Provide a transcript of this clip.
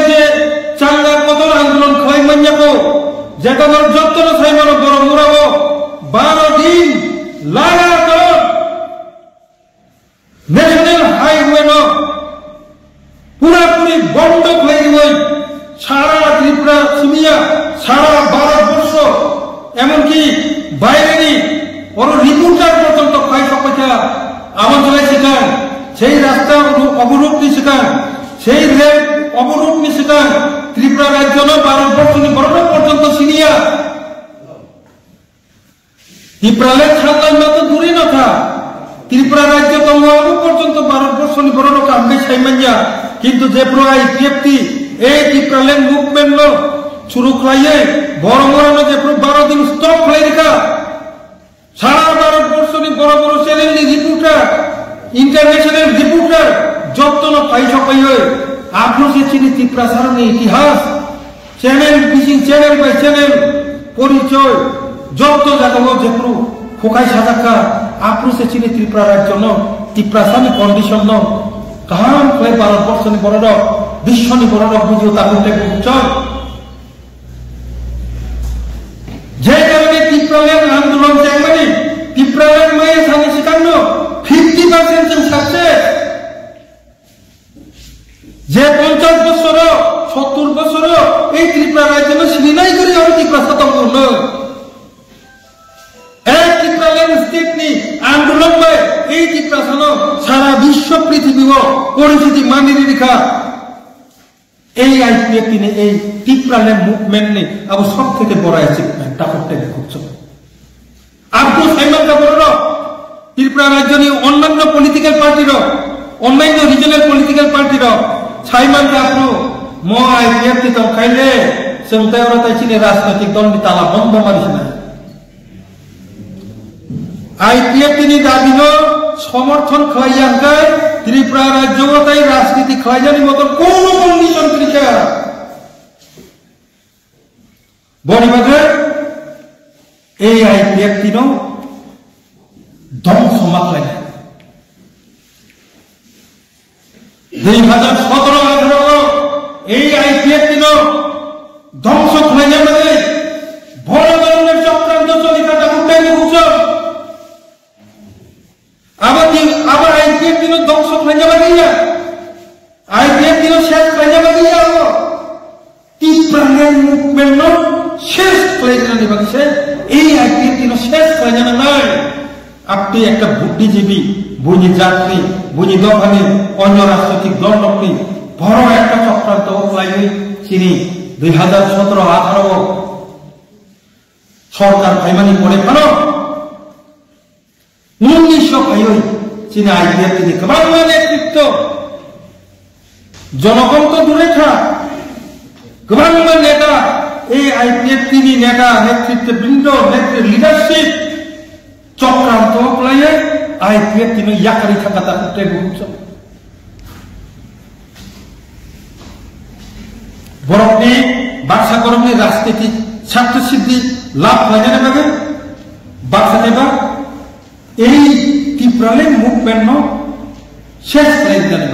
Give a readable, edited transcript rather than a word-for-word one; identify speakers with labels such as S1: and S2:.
S1: যে চাঙ্গা কদর আন্দোলন খাইমান যাবো যেটা যত্ন সাইমানো বড় মুরাবো 12 দিন লাগাতার ন্যাশনাল হাইওয়ে পুরাপুরি বন্ধ হয়ে গেল সারা ত্রিপুরা সিমিয়া সারা ভারতবর্ষ এমনকি বাইরেরই বড় রিপোর্টার পর্যন্ত খাই সবাইটা আমার চলে শেখান সেই রাস্তা অবরোধ নি শেখান সেই রেল অবরোধ নি শেখান ত্রিপুরা রাজ্য ভারতবর্ষ বড় পর্যন্ত সিনিয়া ত্রিপুরালে ছাড়লাম না তো দূরে না থা ত্রিপুরা রাজ্য তঙ্গাবু পর্যন্ত ভারতবর্ষ বড় কামকে সাইমাঞ্জা কিন্তু যে প্রায় টিএফটি এই ত্রিপুরালে মুভমেন্ট শুরু খাইয়ে বড় বড় যে 12 দিন স্টপ খাই রেখা সারা ভারতবর্ষ বড় বড় চ্যানেল রিপোর্টার इंटरनेशनल रिपोर्टर যত্ন পাই সবাই আপনার সে চিনি ত্রিপুরা সারণী ইতিহাস চ্যানেল বিশিং চ্যানেল বাই চ্যানেল পরিচয় যত জায়গা যে খোকাই সাজাকা আপনার সে চিনি ত্রিপুরা রাজ্য ত্রিপুরা সানি কন্ডিশন কাহান হয়ে ভারতবর্ষ বড় বিশ্ব বড় বুঝিও তাহলে বুঝছন যে কারণে ত্রিপুরালের আন্দোলন চাইমানি ত্রিপুরালের মায়ে সানি শিখানো 50% जों सक्सेस जे 50 বছর 70 বছর এই ত্রিপুরা রাজ্য সিনাই করি আর ত্রিপুরা সতম্পূর্ণ এক ত্রিপুরালের স্টেট নি আন্দোলন বাই এই ত্রিপুরা সারা বিশ্ব পৃথিবী পরিস্থিতি মানি রেখা এই আইপিএফ নি এই ত্রিপুরালের মুভমেন্ট নি আবার সব থেকে বড় অ্যাচিভমেন্ট তারপরটা করছো আব্দুল সাইমান কা বড় ত্রিপুরা রাজ্য অন্যান্য পলিটিক্যাল পার্টির অন্যান্য রিজনাল পলিটিক্যাল পার্টির সাইমানকে আপনার আইপিএফ খাইলে রাজনৈতিক দল তালা বন্ধ মারিস না আইপিএফ দাবি সমর্থন খাইয়াঙ্কায় ত্রিপুরা রাজ্য তাই রাজনীতি খাইজানি মতন কোন কন্ডিশন ত্রিকা বড়িবাগে এই আইপিএফ ধ্বংস মাত্রায় 2017-18 এই আইপিএফ ধ্বংস খাইয়া মানে বড় ধরনের চক্রান্ত চলিকাটা উঠে বুঝছ আবার আইপিএফ ধ্বংস খাইয়া বাগিয়া আইপিএফ শেষ খাইয়া বাগিয়া ত্রিপুরালের মুভমেন্ট শেষ খাইয়া বাগিছে এই আইপিএফ শেষ খাইয়া নাই আপনি একটা বুদ্ধিজীবী বুঝি যাত্রী বুঝি দোকানি অন্য রাজনৈতিক দল নকরি বড় একটা চক্রান্ত চিনি 2017-18 সরকার ভাইমানি পড়ে ফেল 1900 চিনি আইপিএফ তিনি কেমন নেতৃত্ব জনগণ তো দূরে থাক কেমন নেতা এই আইপিএফ তিনি নেতা নেতৃত্ববৃন্দ লিডারশিপ চক্রান্ত প্লাইয়ে আইপিএফ তিনি ইয়াকারি থাকা তার উঠে বুঝছ বরফনি বাক্সা গরমনি রাজনীতি ছাত্র সিদ্ধি লাভ হয় জানে ভাবে বাক্সা নেবা এই ত্রিপুরালে মুভমেন্ট শেষ করে জানে